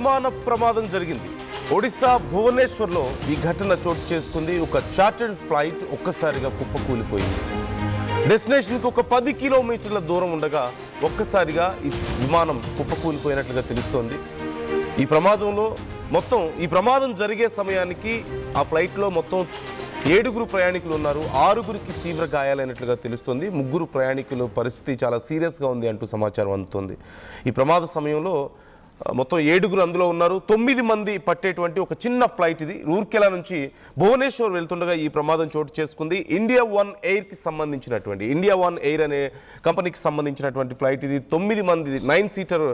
విమాన ప్రమాదం జరిగింది. ఒడిశా భువనేశ్వర్లో ఈ ఘటన చోటు చేసుకుంది. ఒక చార్టర్డ్ ఫ్లైట్ ఒక్కసారిగా కుప్పకూలిపోయింది. డెస్టినేషన్కి ఒక 10 కిలోమీటర్ల దూరం ఉండగా ఒక్కసారిగా ఈ విమానం కుప్పకూలిపోయినట్లుగా తెలుస్తోంది. ఈ ప్రమాదం జరిగే సమయానికి ఆ ఫ్లైట్లో మొత్తం 7 ప్రయాణికులు ఉన్నారు. 6 తీవ్ర గాయాలైనట్లుగా తెలుస్తుంది. 3 ప్రయాణికుల పరిస్థితి చాలా సీరియస్గా ఉంది అంటూ సమాచారం అందుతోంది. ఈ ప్రమాద సమయంలో మొత్తం 7 అందులో ఉన్నారు. 9 మంది పట్టేటువంటి ఒక చిన్న ఫ్లైట్ ఇది. రూర్కెలా నుంచి భువనేశ్వర్ వెళ్తుండగా ఈ ప్రమాదం చోటు చేసుకుంది. ఇండియా వన్ ఎయిర్కి సంబంధించినటువంటి ఇండియా వన్ ఎయిర్ అనే కంపెనీకి సంబంధించినటువంటి ఫ్లైట్ ఇది. 9 మంది 9 సీటర్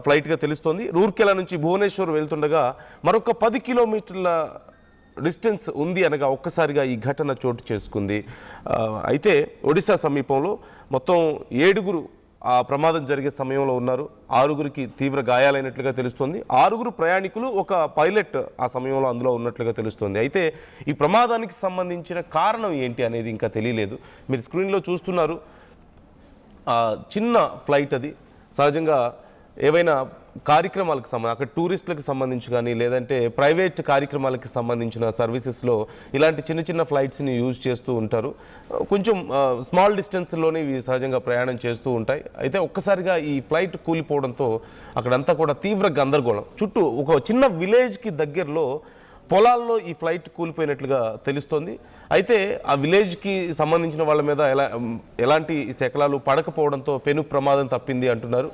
ఫ్లైట్గా తెలుస్తోంది. రూర్కెలా నుంచి భువనేశ్వర్ వెళ్తుండగా మరొక 10 కిలోమీటర్ల డిస్టెన్స్ ఉంది అనగా ఒక్కసారిగా ఈ ఘటన చోటు చేసుకుంది. అయితే ఒడిశా సమీపంలో మొత్తం 7 ఆ ప్రమాదం జరిగే సమయంలో ఉన్నారు. 6 తీవ్ర గాయాలైనట్లుగా తెలుస్తోంది. 6 ప్రయాణికులు, ఒక పైలట్ ఆ సమయంలో అందులో ఉన్నట్లుగా తెలుస్తోంది. అయితే ఈ ప్రమాదానికి సంబంధించిన కారణం ఏంటి అనేది ఇంకా తెలియలేదు. మీరు స్క్రీన్లో చూస్తున్నారు, చిన్న ఫ్లైట్ అది. సహజంగా ఏవైనా కార్యక్రమాలకు అక్కడ టూరిస్టులకు సంబంధించి కానీ లేదంటే ప్రైవేట్ కార్యక్రమాలకు సంబంధించిన సర్వీసెస్లో ఇలాంటి చిన్న చిన్న ఫ్లైట్స్ని యూజ్ చేస్తూ ఉంటారు. కొంచెం స్మాల్ డిస్టెన్స్లోనే ఇవి సహజంగా ప్రయాణం చేస్తూ ఉంటాయి. అయితే ఒక్కసారిగా ఈ ఫ్లైట్ కూలిపోవడంతో అక్కడంతా కూడా తీవ్ర గందరగోళం. చుట్టూ ఒక చిన్న విలేజ్కి దగ్గరలో పొలాల్లో ఈ ఫ్లైట్ కూలిపోయినట్లుగా తెలుస్తోంది. అయితే ఆ విలేజ్కి సంబంధించిన వాళ్ళ మీద ఎలాంటి శకలాలు పడకపోవడంతో పెను ప్రమాదం తప్పింది అంటున్నారు.